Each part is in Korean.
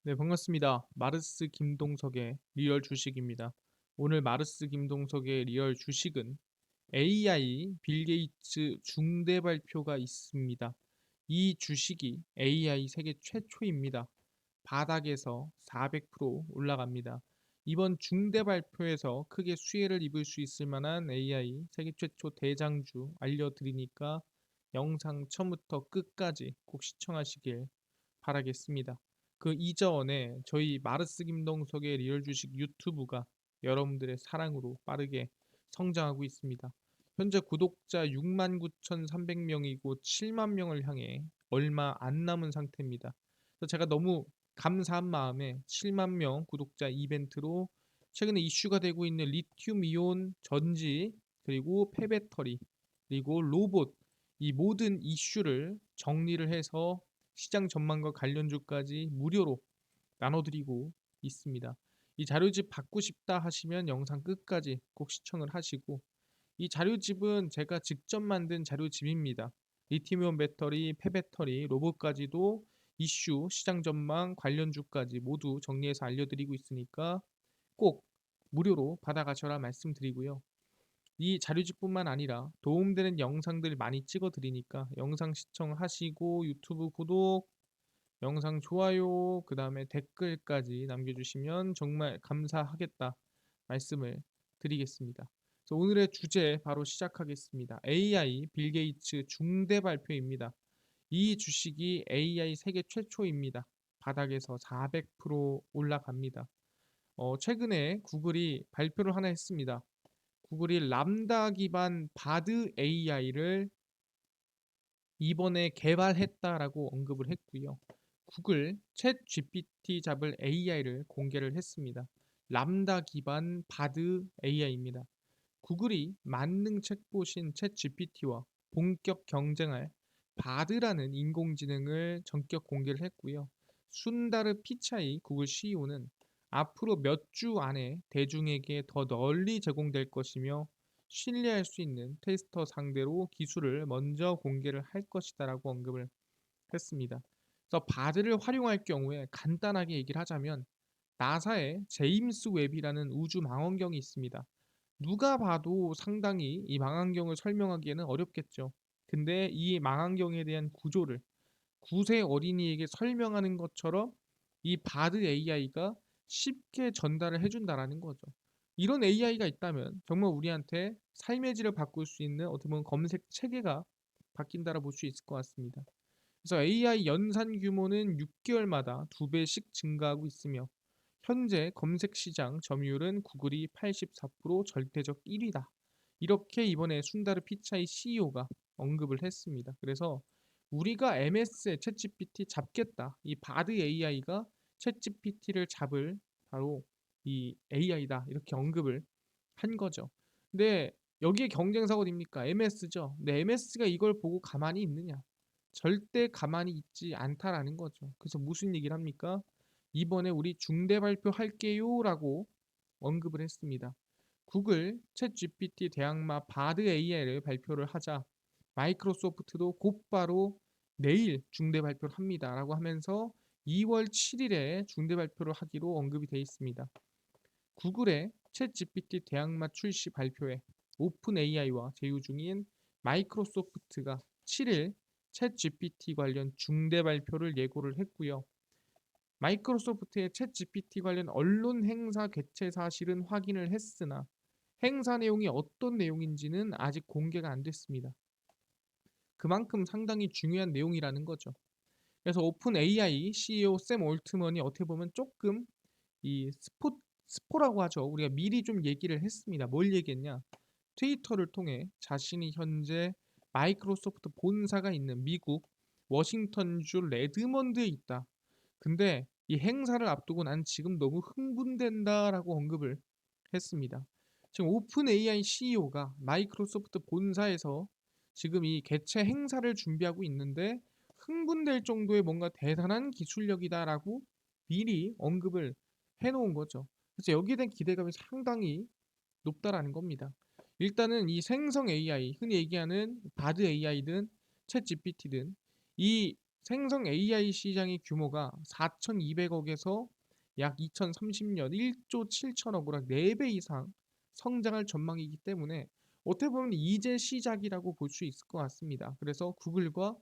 네, 반갑습니다. 마르스 김동석의 리얼 주식입니다. 오늘 마르스 김동석의 리얼 주식은 AI 빌 게이츠 중대 발표가 있습니다. 이 주식이 AI 세계 최초입니다. 바닥에서 400% 올라갑니다. 이번 중대 발표에서 크게 수혜를 입을 수 있을 만한 AI 세계 최초 대장주 알려드리니까 영상 처음부터 끝까지 꼭 시청하시길 바라겠습니다. 그 이전에 저희 마르스 김동석의 리얼 주식 유튜브가 여러분들의 사랑으로 빠르게 성장하고 있습니다. 현재 구독자 69,300명이고 7만 명을 향해 얼마 안 남은 상태입니다. 그래서 제가 너무 감사한 마음에 7만 명 구독자 이벤트로 최근에 이슈가 되고 있는 리튬 이온 전지 그리고 폐배터리 그리고 로봇 이 모든 이슈를 정리를 해서 시장 전망과 관련주까지 무료로 나눠드리고 있습니다. 이 자료집 받고 싶다 하시면 영상 끝까지 꼭 시청을 하시고 이 자료집은 제가 직접 만든 자료집입니다. 리튬이온 배터리, 폐배터리, 로봇까지도 이슈, 시장 전망, 관련주까지 모두 정리해서 알려드리고 있으니까 꼭 무료로 받아가셔라 말씀드리고요. 이 자료집뿐만 아니라 도움되는 영상들 많이 찍어 드리니까 영상 시청하시고 유튜브 구독, 영상 좋아요, 그 다음에 댓글까지 남겨주시면 정말 감사하겠다 말씀을 드리겠습니다. 그래서 오늘의 주제 바로 시작하겠습니다. AI 빌 게이츠 중대 발표입니다. 이 주식이 AI 세계 최초입니다. 바닥에서 400% 올라갑니다. 최근에 구글이 발표를 하나 했습니다. 구글이 람다 기반 바드 AI를 이번에 개발했다라고 언급을 했고요. 구글 챗 GPT 잡을 AI를 공개를 했습니다. 람다 기반 바드 AI입니다. 구글이 만능 챗봇인 챗 GPT와 본격 경쟁할 바드라는 인공지능을 전격 공개를 했고요. 순다르 피차이 구글 CEO는 앞으로 몇 주 안에 대중에게 더 널리 제공될 것이며 신뢰할 수 있는 테스터 상대로 기술을 먼저 공개를 할 것이다라고 언급을 했습니다. 그래서 바드를 활용할 경우에 간단하게 얘기를 하자면 나사의 제임스 웹이라는 우주 망원경이 있습니다. 누가 봐도 상당히 이 망원경을 설명하기에는 어렵겠죠. 근데 이 망원경에 대한 구조를 9세 어린이에게 설명하는 것처럼 이 바드 AI가 쉽게 전달을 해준다라는 거죠. 이런 AI가 있다면 정말 우리한테 삶의 질을 바꿀 수 있는 어떻게 보면 검색 체계가 바뀐다라 볼 수 있을 것 같습니다. 그래서 AI 연산 규모는 6개월마다 2배씩 증가하고 있으며 현재 검색 시장 점유율은 구글이 84% 절대적 1위다. 이렇게 이번에 순다르 피차이 CEO가 언급을 했습니다. 그래서 우리가 MS의 챗GPT 잡겠다. 이 바드 AI가 챗GPT를 잡을 바로 이 AI다. 이렇게 언급을 한 거죠. 근데 여기에 경쟁사가 어딥니까? MS죠. 근데 MS가 이걸 보고 가만히 있느냐? 절대 가만히 있지 않다라는 거죠. 그래서 무슨 얘기를 합니까? 이번에 우리 중대 발표할게요라고 언급을 했습니다. 구글 챗 GPT 대항마 바드 AI를 발표를 하자 마이크로소프트도 곧바로 내일 중대 발표를 합니다라고 하면서 2월 7일에 중대 발표를 하기로 언급이 되어 있습니다. 구글의 챗 GPT 대항마 출시 발표에 오픈 AI와 제휴 중인 마이크로소프트가 7일 챗 GPT 관련 중대 발표를 예고를 했고요. 마이크로소프트의 챗 GPT 관련 언론 행사 개최 사실은 확인을 했으나 행사 내용이 어떤 내용인지는 아직 공개가 안 됐습니다. 그만큼 상당히 중요한 내용이라는 거죠. 그래서 오픈 AI CEO 샘 올트먼이 어떻게 보면 조금 이 스포라고 하죠. 우리가 미리 좀 얘기를 했습니다. 뭘 얘기했냐? 트위터를 통해 자신이 현재 마이크로소프트 본사가 있는 미국 워싱턴주 레드먼드에 있다. 근데 이 행사를 앞두고 난 지금 너무 흥분된다라고 언급을 했습니다. 지금 오픈 AI CEO가 마이크로소프트 본사에서 지금 이 개최 행사를 준비하고 있는데 흥분될 정도의 뭔가 대단한 기술력이다라고 미리 언급을 해놓은 거죠. 그래서 여기에 대한 기대감이 상당히 높다라는 겁니다. 일단은 이 생성 AI, 흔히 얘기하는 바드 AI든 챗 GPT든 이 생성 AI 시장의 규모가 4,200억에서 약 2030년 1조 7천억으로 4배 이상 성장할 전망이기 때문에 어떻게 보면 이제 시작이라고 볼 수 있을 것 같습니다. 그래서 구글과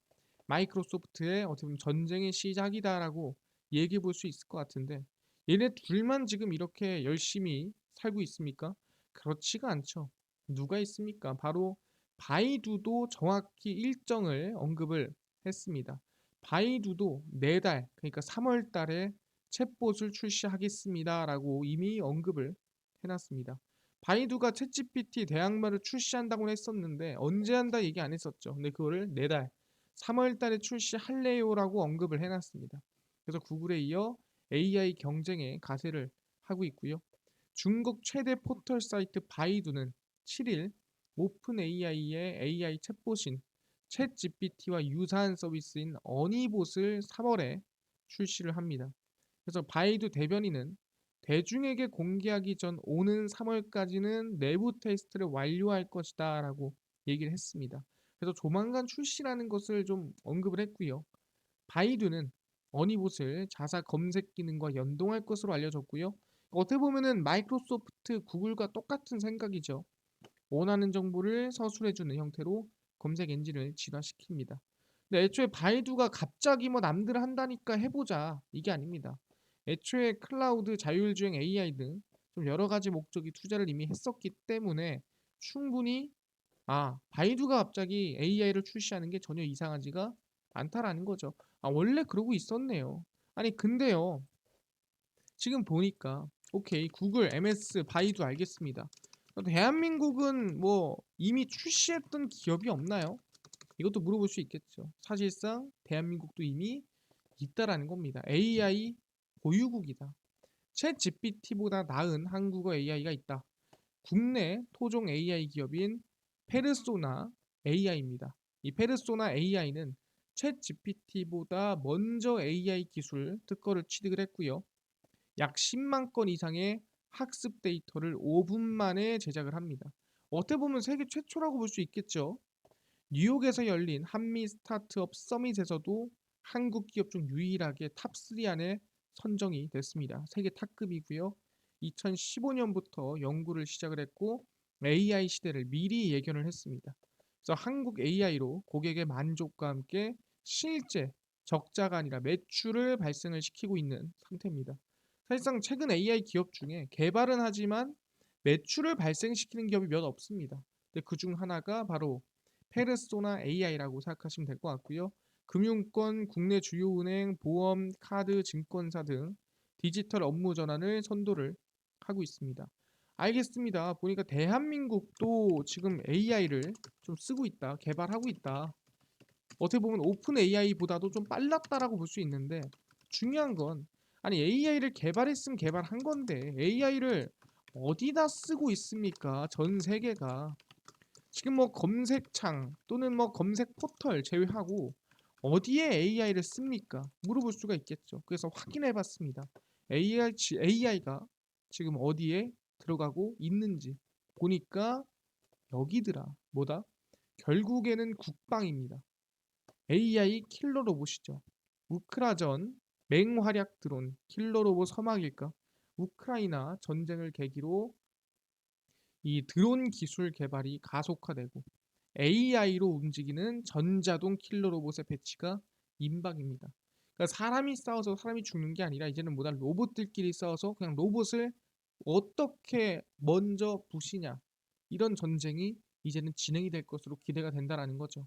마이크로소프트의 어떻게 보면 전쟁의 시작이다라고 얘기해 볼 수 있을 것 같은데 얘네 둘만 지금 이렇게 열심히 살고 있습니까? 그렇지가 않죠. 누가 있습니까? 바로 바이두도 정확히 일정을 언급을 했습니다. 바이두도 내달 그러니까 3월 달에 챗봇을 출시하겠습니다라고 이미 언급을 해놨습니다. 바이두가 챗GPT 대항마를 출시한다고 했었는데 언제 한다 얘기 안 했었죠. 근데 그거를 내달 3월 달에 출시할래요라고 언급을 해놨습니다. 그래서 구글에 이어 AI 경쟁에 가세를 하고 있고요. 중국 최대 포털 사이트 바이두는 7일 오픈 AI의 AI 챗봇인 챗 GPT와 유사한 서비스인 어니봇을 3월에 출시를 합니다. 그래서 바이두 대변인은 대중에게 공개하기 전 오는 3월까지는 내부 테스트를 완료할 것이다 라고 얘기를 했습니다. 그래서 조만간 출시라는 것을 좀 언급을 했고요. 바이두는 어니봇을 자사 검색 기능과 연동할 것으로 알려졌고요. 어떻게 보면은 마이크로소프트, 구글과 똑같은 생각이죠. 원하는 정보를 서술해주는 형태로 검색 엔진을 진화시킵니다. 근데 애초에 바이두가 갑자기 뭐 남들 한다니까 해보자 이게 아닙니다. 애초에 클라우드, 자율주행 AI 등 좀 여러 가지 목적이 투자를 이미 했었기 때문에 충분히 바이두가 갑자기 AI를 출시하는 게 전혀 이상하지가 않다라는 거죠. 원래 그러고 있었네요. 아니 근데요. 지금 보니까 오케이 구글, MS, 바이두 알겠습니다. 대한민국은 뭐 이미 출시했던 기업이 없나요? 이것도 물어볼 수 있겠죠. 사실상 대한민국도 이미 있다라는 겁니다. AI 보유국이다. 챗 GPT보다 나은 한국어 AI가 있다. 국내 토종 AI 기업인 페르소나 AI입니다. 이 페르소나 AI는 챗 GPT보다 먼저 AI 기술 특허를 취득을 했고요. 약 10만 건 이상의 학습 데이터를 5분 만에 제작을 합니다. 어떻게 보면 세계 최초라고 볼 수 있겠죠. 뉴욕에서 열린 한미 스타트업 서밋에서도 한국 기업 중 유일하게 탑3 안에 선정이 됐습니다. 세계 탑급이고요. 2015년부터 연구를 시작을 했고 AI 시대를 미리 예견을 했습니다. 그래서 한국 AI로 고객의 만족과 함께 실제 적자가 아니라 매출을 발생을 시키고 있는 상태입니다. 사실상 최근 AI 기업 중에 개발은 하지만 매출을 발생시키는 기업이 몇 없습니다. 근데 그중 하나가 바로 페르소나 AI라고 생각하시면 될 것 같고요. 금융권, 국내 주요 은행, 보험, 카드, 증권사 등 디지털 업무 전환을 선도를 하고 있습니다. 알겠습니다. 보니까 대한민국도 지금 AI를 좀 쓰고 있다, 개발하고 있다. 어떻게 보면 오픈 AI보다도 좀 빨랐다라고 볼 수 있는데 중요한 건 아니 AI를 개발했으면 개발한 건데 AI를 어디다 쓰고 있습니까? 전 세계가 지금 뭐 검색창 또는 뭐 검색 포털 제외하고 어디에 AI를 씁니까? 물어볼 수가 있겠죠. 그래서 확인해 봤습니다. AI가 지금 어디에 들어가고 있는지 보니까 여기더라. 뭐다? 결국에는 국방입니다. AI 킬러 로봇이죠. 우크라전 맹활약 드론 킬러 로봇 서막일까? 우크라이나 전쟁을 계기로 이 드론 기술 개발이 가속화되고 AI로 움직이는 전자동 킬러 로봇의 배치가 임박입니다. 그러니까 사람이 싸워서 사람이 죽는 게 아니라 이제는 뭐다 로봇들끼리 싸워서 그냥 로봇을 어떻게 먼저 부시냐 이런 전쟁이 이제는 진행이 될 것으로 기대가 된다라는 거죠.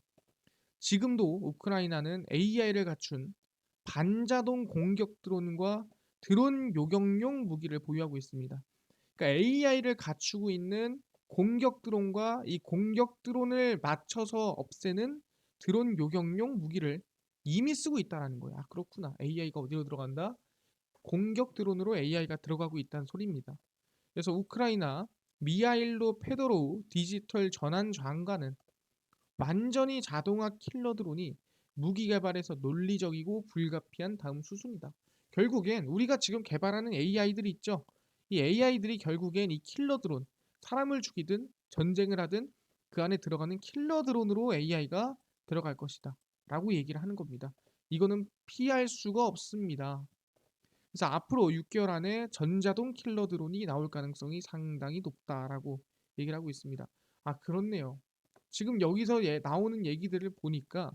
지금도 우크라이나는 AI를 갖춘 반자동 공격 드론과 드론 요격용 무기를 보유하고 있습니다. 그러니까 AI를 갖추고 있는 공격 드론과 이 공격 드론을 맞춰서 없애는 드론 요격용 무기를 이미 쓰고 있다는 거야. 그렇구나. AI가 어디로 들어간다? 공격 드론으로 AI가 들어가고 있다는 소리입니다. 그래서 우크라이나 미하일로 페도로우 디지털 전환 장관은 완전히 자동화 킬러 드론이 무기 개발에서 논리적이고 불가피한 다음 수순이다. 결국엔 우리가 지금 개발하는 AI들이 있죠. 이 AI들이 결국엔 이 킬러 드론, 사람을 죽이든 전쟁을 하든 그 안에 들어가는 킬러 드론으로 AI가 들어갈 것이다. 라고 얘기를 하는 겁니다. 이거는 피할 수가 없습니다. 그래서 앞으로 6개월 안에 전자동 킬러 드론이 나올 가능성이 상당히 높다라고 얘기를 하고 있습니다. 아, 그렇네요. 지금 여기서 나오는 얘기들을 보니까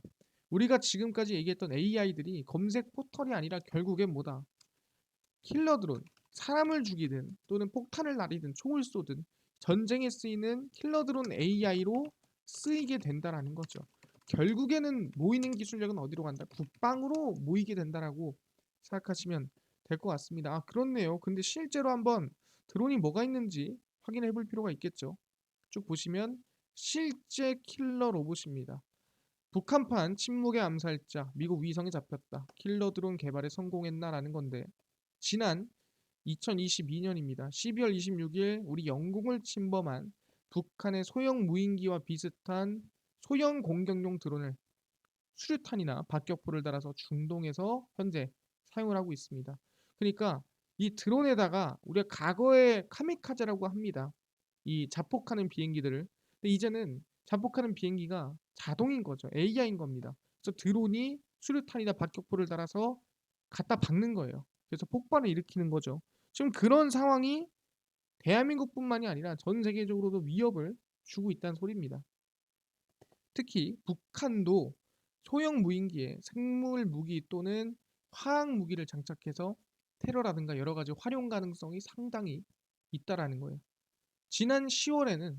우리가 지금까지 얘기했던 AI들이 검색 포털이 아니라 결국엔 뭐다? 킬러 드론, 사람을 죽이든 또는 폭탄을 날리든 총을 쏘든 전쟁에 쓰이는 킬러 드론 AI로 쓰이게 된다라는 거죠. 결국에는 모이는 기술력은 어디로 간다? 국방으로 모이게 된다라고 생각하시면 될 것 같습니다. 아, 그렇네요. 근데 실제로 한번 드론이 뭐가 있는지 확인해 볼 필요가 있겠죠. 쭉 보시면 실제 킬러 로봇입니다. 북한판 침묵의 암살자, 미국 위성에 잡혔다. 킬러 드론 개발에 성공했나라는 건데 지난 2022년입니다. 12월 26일 우리 영공을 침범한 북한의 소형 무인기와 비슷한 소형 공격용 드론을 수류탄이나 박격포를 달아서 중동에서 현재 사용을 하고 있습니다. 그러니까 이 드론에다가 우리가 과거에 카미카제라고 합니다. 이 자폭하는 비행기들을. 근데 이제는 자폭하는 비행기가 자동인 거죠. AI인 겁니다. 그래서 드론이 수류탄이나 박격포를 달아서 갖다 박는 거예요. 그래서 폭발을 일으키는 거죠. 지금 그런 상황이 대한민국뿐만이 아니라 전 세계적으로도 위협을 주고 있다는 소리입니다. 특히 북한도 소형 무인기에 생물 무기 또는 화학 무기를 장착해서 테러라든가 여러 가지 활용 가능성이 상당히 있다라는 거예요. 지난 10월에는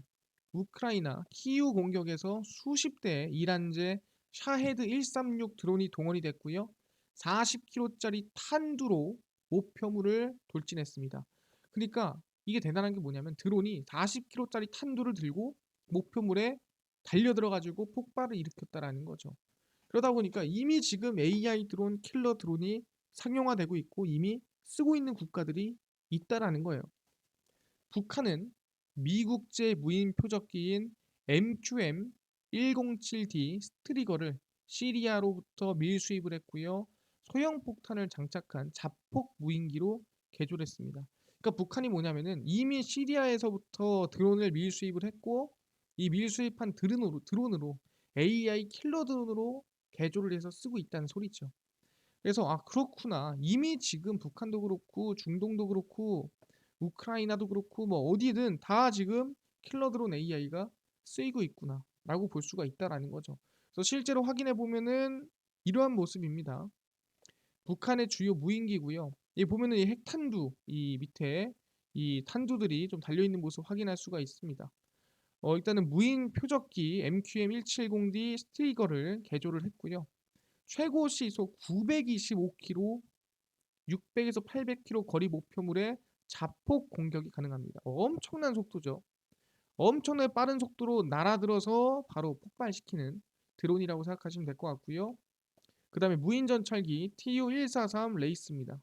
우크라이나 키이우 공격에서 수십 대의 이란제 샤헤드 136 드론이 동원이 됐고요. 40kg짜리 탄두로 목표물을 돌진했습니다. 그러니까 이게 대단한 게 뭐냐면 드론이 40kg짜리 탄두를 들고 목표물에 달려들어 가지고 폭발을 일으켰다라는 거죠. 그러다 보니까 이미 지금 AI 드론, 킬러 드론이 상용화되고 있고 이미 쓰고 있는 국가들이 있다라는 거예요. 북한은 미국제 무인 표적기인 MQM-107D 스트리거를 시리아로부터 밀수입을 했고요. 소형 폭탄을 장착한 자폭 무인기로 개조했습니다. 그러니까 북한이 뭐냐면은 이미 시리아에서부터 드론을 밀수입을 했고 이 밀수입한 드론으로 AI 킬러 드론으로 개조를 해서 쓰고 있다는 소리죠. 그래서 아, 그렇구나. 이미 지금 북한도 그렇고 중동도 그렇고 우크라이나도 그렇고 뭐 어디든 다 지금 킬러 드론 AI가 쓰이고 있구나라고 볼 수가 있다라는 거죠. 그래서 실제로 확인해 보면은 이러한 모습입니다. 북한의 주요 무인기고요. 이 보면은 이 핵탄두 이 밑에 이 탄두들이 좀 달려 있는 모습 확인할 수가 있습니다. 일단은 무인 표적기 MQM-170D 스트리거를 개조를 했고요. 최고 시속 925km, 600에서 800km 거리 목표물에 자폭 공격이 가능합니다. 엄청난 속도죠. 엄청나게 빠른 속도로 날아들어서 바로 폭발시키는 드론이라고 생각하시면 될 것 같고요. 그 다음에 무인 정찰기 TU-143 레이스입니다.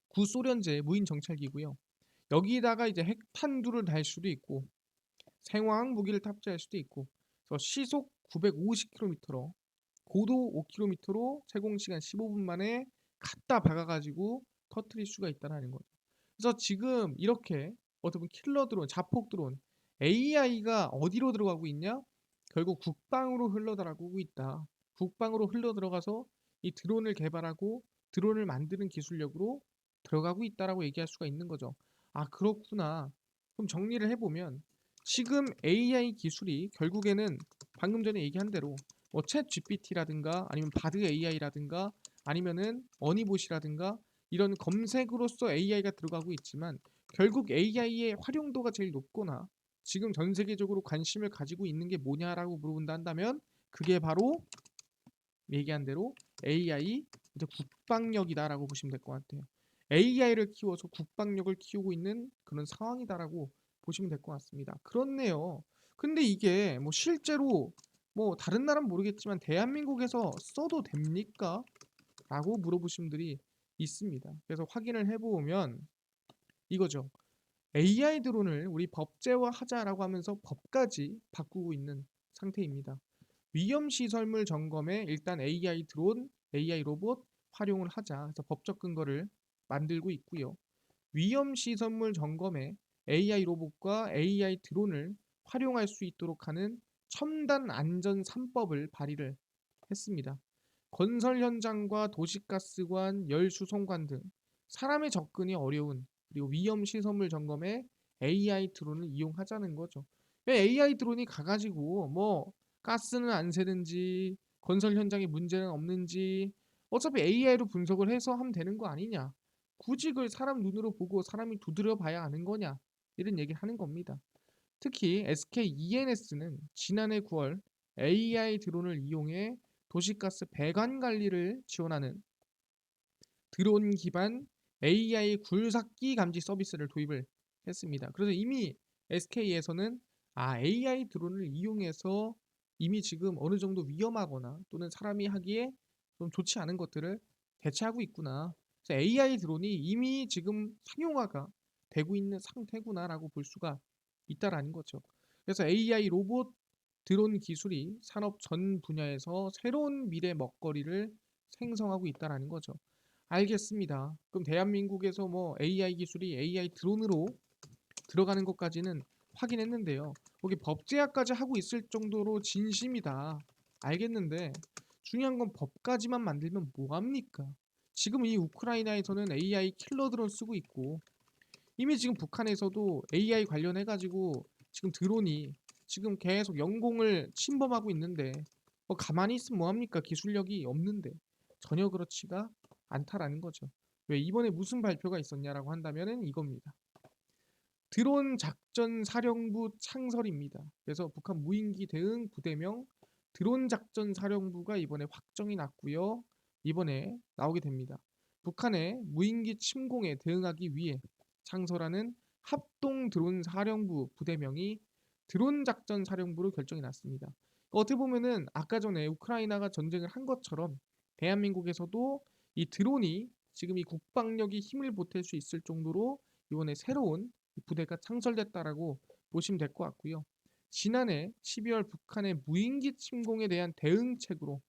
구소련제 무인 정찰기고요. 여기다가 이제 핵탄두를 달 수도 있고 생화학 무기를 탑재할 수도 있고 그래서 시속 950km로 고도 5km로 세공시간 15분 만에 갖다 박아가지고 터트릴 수가 있다는 거죠. 그래서 지금 이렇게 어떻게 보면 킬러 드론, 자폭 드론, AI가 어디로 들어가고 있냐? 결국 국방으로 흘러들어가고 있다. 국방으로 흘러 들어가서 이 드론을 개발하고 드론을 만드는 기술력으로 들어가고 있다라고 얘기할 수가 있는 거죠. 아, 그렇구나. 그럼 정리를 해보면 지금 AI 기술이 결국에는 방금 전에 얘기한 대로 챗 GPT라든가 아니면 바드 AI라든가 아니면은 어니봇이라든가 이런 검색으로서 AI가 들어가고 있지만 결국 AI의 활용도가 제일 높거나 지금 전 세계적으로 관심을 가지고 있는 게 뭐냐라고 물어본다 한다면 그게 바로 얘기한 대로 AI 이제 국방력이다라고 보시면 될 것 같아요. AI를 키워서 국방력을 키우고 있는 그런 상황이다라고 보시면 될 것 같습니다. 그렇네요. 근데 이게 뭐 실제로 뭐 다른 나라는 모르겠지만 대한민국에서 써도 됩니까? 라고 물어보신 분들이 있습니다. 그래서 확인을 해보면 이거죠. AI 드론을 우리 법제화하자라고 하면서 법까지 바꾸고 있는 상태입니다. 위험 시설물 점검에 일단 AI 드론, AI 로봇 활용을 하자. 그래서 법적 근거를 만들고 있고요. 위험 시설물 점검에 AI 로봇과 AI 드론을 활용할 수 있도록 하는 첨단 안전 3법을 발의를 했습니다. 건설 현장과 도시가스관, 열수송관 등 사람의 접근이 어려운 그리고 위험 시설물 점검에 AI 드론을 이용하자는 거죠. AI 드론이 가가지고 뭐 가스는 안 새는지 건설 현장에 문제는 없는지 어차피 AI로 분석을 해서 하면 되는 거 아니냐. 굳이 그걸 사람 눈으로 보고 사람이 두드려 봐야 아는 거냐. 이런 얘기를 하는 겁니다. 특히 SK-ENS는 지난해 9월 AI 드론을 이용해 도시가스 배관 관리를 지원하는 드론 기반 AI 굴삭기 감지 서비스를 도입을 했습니다. 그래서 이미 SK에서는 AI 드론을 이용해서 이미 지금 어느 정도 위험하거나 또는 사람이 하기에 좀 좋지 않은 것들을 대체하고 있구나. 그래서 AI 드론이 이미 지금 상용화가 되고 있는 상태구나라고 볼 수가 있다라는 거죠. 그래서 AI 로봇 드론 기술이 산업 전 분야에서 새로운 미래 먹거리를 생성하고 있다라는 거죠. 알겠습니다. 그럼 대한민국에서 뭐 AI 기술이 AI 드론으로 들어가는 것까지는 확인했는데요. 거기 법제화까지 하고 있을 정도로 진심이다. 알겠는데 중요한 건 법까지만 만들면 뭐합니까? 지금 이 우크라이나에서는 AI 킬러 드론 쓰고 있고 이미 지금 북한에서도 AI 관련해가지고 지금 드론이 지금 계속 영공을 침범하고 있는데 뭐 가만히 있으면 뭐합니까? 기술력이 없는데 전혀 그렇지가 않다라는 거죠. 왜 이번에 무슨 발표가 있었냐라고 한다면은 이겁니다. 드론 작전 사령부 창설입니다. 그래서 북한 무인기 대응 부대명 드론 작전 사령부가 이번에 확정이 났고요. 이번에 나오게 됩니다. 북한의 무인기 침공에 대응하기 위해 창설하는 합동 드론 사령부 부대명이 드론 작전 사령부로 결정이 났습니다. 어떻게 보면은 아까 전에 우크라이나가 전쟁을 한 것처럼 대한민국에서도 이 드론이 지금 이 국방력이 힘을 보탤 수 있을 정도로 이번에 새로운 부대가 창설됐다라고 보시면 될 것 같고요. 지난해 12월 북한의 무인기 침공에 대한 대응책으로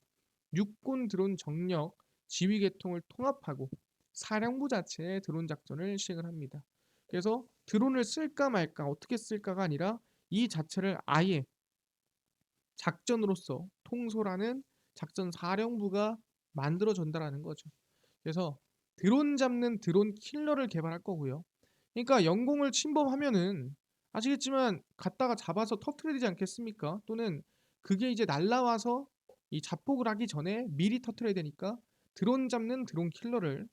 육군 드론 정력 지휘 계통을 통합하고 사령부 자체의 드론 작전을 시행을 합니다. 그래서 드론을 쓸까 말까 어떻게 쓸까가 아니라 이 자체를 아예 작전으로서 통솔하는 작전 사령부가 만들어 전달하는 거죠. 그래서 드론 잡는 드론 킬러를 개발할 거고요. 그러니까 영공을 침범하면은 아시겠지만 갔다가 잡아서 터트려야 되지 않겠습니까? 또는 그게 이제 날라와서 이 자폭을 하기 전에 미리 터트려야 되니까 드론 잡는 드론 킬러를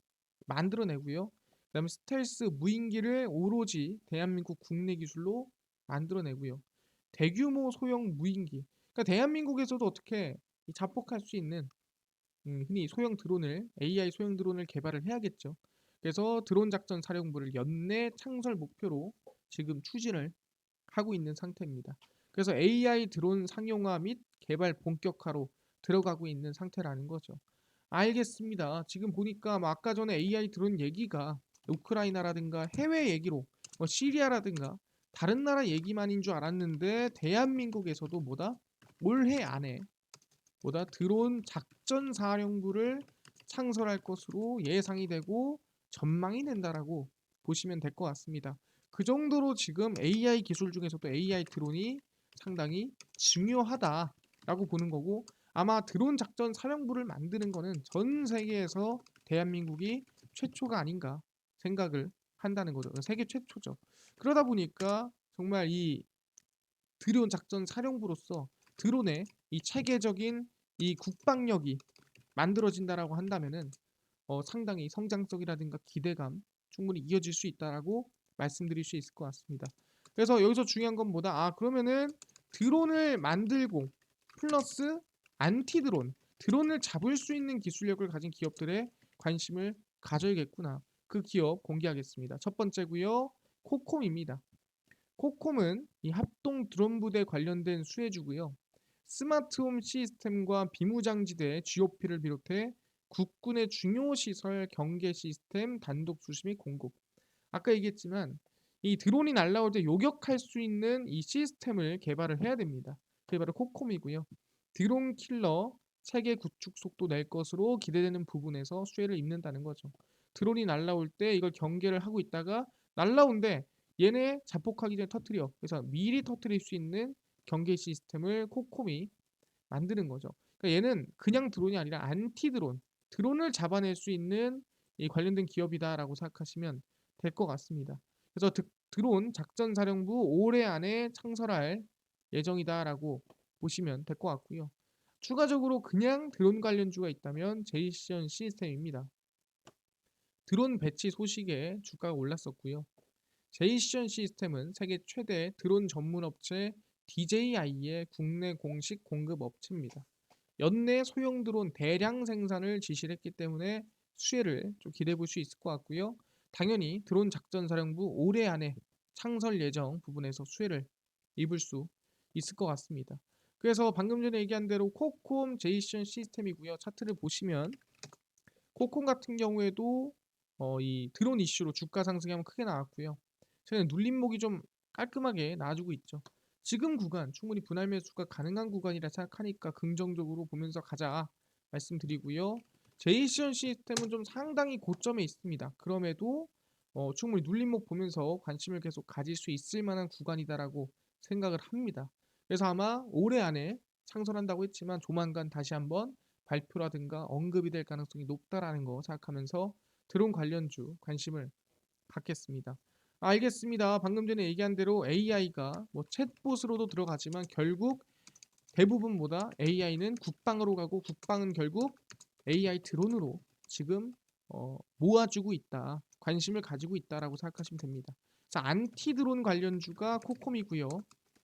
만들어내고요. 그다음에 스텔스 무인기를 오로지 대한민국 국내 기술로 만들어내고요. 대규모 소형 무인기. 그러니까 대한민국에서도 어떻게 자폭할 수 있는 흔히 소형 드론을 AI 소형 드론을 개발을 해야겠죠. 그래서 드론 작전 사령부를 연내 창설 목표로 지금 추진을 하고 있는 상태입니다. 그래서 AI 드론 상용화 및 개발 본격화로 들어가고 있는 상태라는 거죠. 알겠습니다. 지금 보니까 뭐 아까 전에 AI 드론 얘기가 우크라이나라든가 해외 얘기로 뭐 시리아라든가 다른 나라 얘기만인 줄 알았는데 대한민국에서도 뭐다? 올해 안에 보다 드론 작전 사령부를 창설할 것으로 예상이 되고 전망이 된다라고 보시면 될 것 같습니다. 그 정도로 지금 AI 기술 중에서도 AI 드론이 상당히 중요하다라고 보는 거고 아마 드론 작전 사령부를 만드는 거는 전 세계에서 대한민국이 최초가 아닌가 생각을 한다는 거죠. 세계 최초죠. 그러다 보니까 정말 이 드론 작전 사령부로서 드론의 이 체계적인 이 국방력이 만들어진다라고 한다면은 상당히 성장성이라든가 기대감 충분히 이어질 수 있다라고 말씀드릴 수 있을 것 같습니다. 그래서 여기서 중요한 건 뭐다? 그러면은 드론을 만들고 플러스 안티 드론, 드론을 잡을 수 있는 기술력을 가진 기업들의 관심을 가져야겠구나. 그 기업 공개하겠습니다. 첫 번째고요. 코콤입니다. 코콤은 이 합동 드론 부대 관련된 수혜주고요. 스마트홈 시스템과 비무장지대 GOP를 비롯해 국군의 중요 시설 경계 시스템 단독 수시 및 공급. 아까 얘기했지만 이 드론이 날아올 때 요격할 수 있는 이 시스템을 개발을 해야 됩니다. 그게 바로 코콤이고요. 드론 킬러 체계 구축 속도 낼 것으로 기대되는 부분에서 수혜를 입는다는 거죠. 드론이 날아올 때 이걸 경계를 하고 있다가 날아온데 얘네 자폭하기 전에 터트려. 그래서 미리 터트릴 수 있는 경계 시스템을 코콤이 만드는 거죠. 그러니까 얘는 그냥 드론이 아니라 안티 드론, 드론을 잡아낼 수 있는 이 관련된 기업이다라고 생각하시면 될 것 같습니다. 그래서 드론 작전사령부 올해 안에 창설할 예정이다라고 보시면 될 것 같고요. 추가적으로 그냥 드론 관련주가 있다면 제이션 시스템입니다. 드론 배치 소식에 주가가 올랐었고요. 제이션 시스템은 세계 최대 드론 전문 업체 DJI의 국내 공식 공급 업체입니다. 연내 소형 드론 대량 생산을 지시를 했기 때문에 수혜를 좀 기대해 볼 수 있을 것 같고요. 당연히 드론 작전사령부 올해 안에 창설 예정 부분에서 수혜를 입을 수 있을 것 같습니다. 그래서 방금 전에 얘기한 대로 코콤 제이션 시스템이고요. 차트를 보시면 코콤 같은 경우에도 이 드론 이슈로 주가 상승이 한번 크게 나왔고요. 최근에 눌림목이 좀 깔끔하게 나와주고 있죠. 지금 구간 충분히 분할 매수가 가능한 구간이라 생각하니까 긍정적으로 보면서 가자 말씀드리고요. 제이션 시스템은 좀 상당히 고점에 있습니다. 그럼에도 충분히 눌림목 보면서 관심을 계속 가질 수 있을 만한 구간이다라고 생각을 합니다. 그래서 아마 올해 안에 창설한다고 했지만 조만간 다시 한번 발표라든가 언급이 될 가능성이 높다라는 거 생각하면서 드론 관련주 관심을 갖겠습니다. 알겠습니다. 방금 전에 얘기한 대로 AI가 뭐 챗봇으로도 들어가지만 결국 대부분보다 AI는 국방으로 가고 국방은 결국 AI 드론으로 지금 모아주고 있다. 관심을 가지고 있다라고 생각하시면 됩니다. 자, 안티 드론 관련주가 코콤이고요.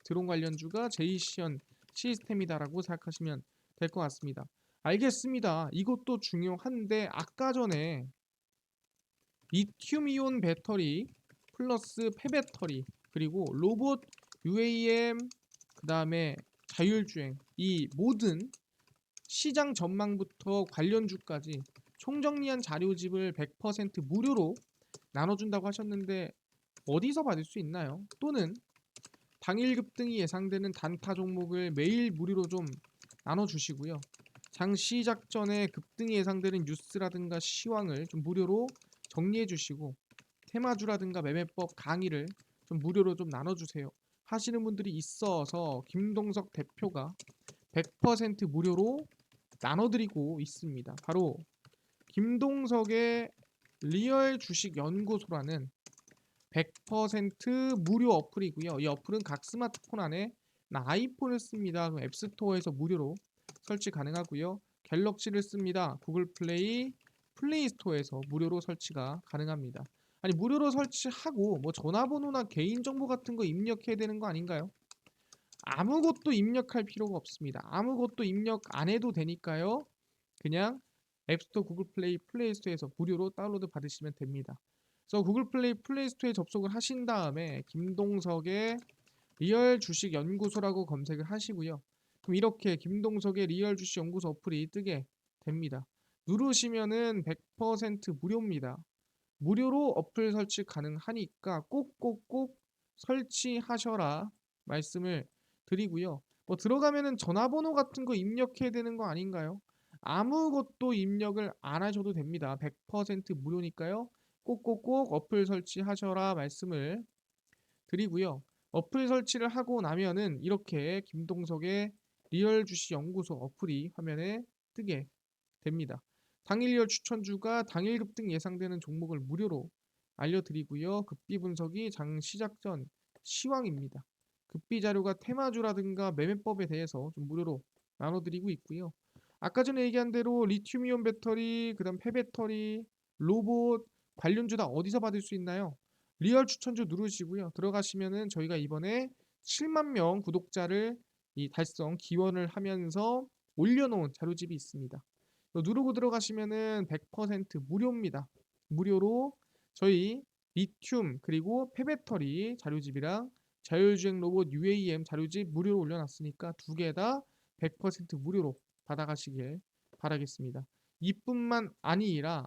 드론 관련주가 제이션 시스템이다라고 생각하시면 될 것 같습니다. 알겠습니다. 이것도 중요한데 아까 전에 리튬이온 배터리 플러스 폐배터리 그리고 로봇 UAM 그 다음에 자율주행 이 모든 시장 전망부터 관련주까지 총정리한 자료집을 100% 무료로 나눠준다고 하셨는데 어디서 받을 수 있나요? 또는 당일 급등이 예상되는 단타 종목을 매일 무료로 좀 나눠주시고요. 장 시작 전에 급등이 예상되는 뉴스라든가 시황을 좀 무료로 정리해 주시고 테마주라든가 매매법 강의를 좀 무료로 좀 나눠주세요. 하시는 분들이 있어서 김동석 대표가 100% 무료로 나눠드리고 있습니다. 바로 김동석의 리얼 주식 연구소라는 100% 무료 어플이고요. 이 어플은 각 스마트폰 안에 나 아이폰을 씁니다. 그럼 앱스토어에서 무료로 설치 가능하고요. 갤럭시를 씁니다. 구글 플레이, 플레이 스토어에서 무료로 설치가 가능합니다. 아니 무료로 설치하고 뭐 전화번호나 개인정보 같은 거 입력해야 되는 거 아닌가요? 아무것도 입력할 필요가 없습니다. 아무것도 입력 안 해도 되니까요. 그냥 앱스토어, 구글 플레이, 플레이 스토어에서 무료로 다운로드 받으시면 됩니다. 그래서 구글 플레이, 플레이 스토어에 접속을 하신 다음에 김동석의 리얼 주식 연구소라고 검색을 하시고요. 그럼 이렇게 김동석의 리얼 주식 연구소 어플이 뜨게 됩니다. 누르시면은 100% 무료입니다. 무료로 어플 설치 가능하니까 꼭꼭꼭 설치하셔라 말씀을 드리고요. 뭐 들어가면은 전화번호 같은 거 입력해야 되는 거 아닌가요? 아무것도 입력을 안 하셔도 됩니다. 100% 무료니까요. 꼭꼭꼭 어플 설치하셔라 말씀을 드리고요. 어플 설치를 하고 나면은 이렇게 김동석의 리얼 주식 연구소 어플이 화면에 뜨게 됩니다. 당일 리얼 추천주가 당일 급등 예상되는 종목을 무료로 알려드리고요. 급비 분석이 장 시작 전 시황입니다. 급비 자료가 테마주라든가 매매법에 대해서 좀 무료로 나눠드리고 있고요. 아까 전에 얘기한 대로 리튬이온 배터리, 그다음 폐배터리, 로봇 관련주 다 어디서 받을 수 있나요? 리얼 추천주 누르시고요. 들어가시면은 저희가 이번에 7만 명 구독자를 달성 기원을 하면서 올려놓은 자료집이 있습니다. 누르고 들어가시면은 100% 무료입니다. 무료로 저희 리튬 그리고 폐배터리 자료집이랑 자율주행 로봇 UAM 자료집 무료로 올려놨으니까 두 개 다 100% 무료로 받아가시길 바라겠습니다. 이뿐만 아니라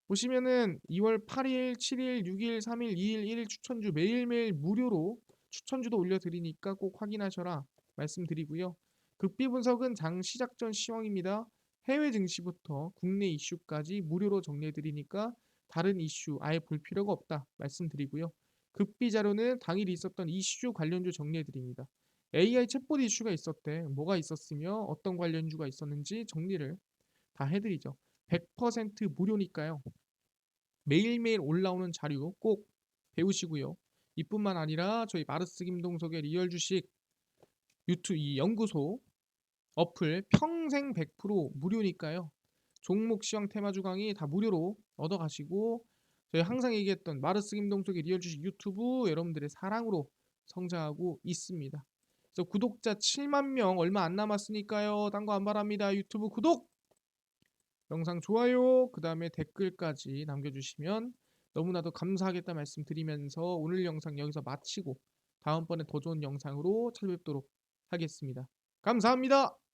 보시면은 2월 8일, 7일, 6일, 3일, 2일, 1일 추천주 매일매일 무료로 추천주도 올려드리니까 꼭 확인하셔라 말씀드리고요. 극비 분석은 장 시작 전 시황입니다. 해외 증시부터 국내 이슈까지 무료로 정리해드리니까 다른 이슈 아예 볼 필요가 없다 말씀드리고요. 극비 자료는 당일 있었던 이슈 관련주 정리해드립니다. AI 챗봇 이슈가 있었대. 뭐가 있었으며 어떤 관련 이슈가 있었는지 정리를 다 해드리죠. 100% 무료니까요. 매일매일 올라오는 자료 꼭 배우시고요. 이뿐만 아니라 저희 마르스 김동석의 리얼 주식 유튜브 이 연구소 어플 평생 100% 무료니까요. 종목 시황 테마주 강의 다 무료로 얻어가시고 저희 항상 얘기했던 마르스 김동석의 리얼 주식 유튜브 여러분들의 사랑으로 성장하고 있습니다. 그래서 구독자 7만 명 얼마 안 남았으니까요. 딴 거 안 바랍니다. 유튜브 구독! 영상 좋아요, 그 다음에 댓글까지 남겨주시면 너무나도 감사하겠다 말씀드리면서 오늘 영상 여기서 마치고 다음번에 더 좋은 영상으로 찾아뵙도록 하겠습니다. 감사합니다.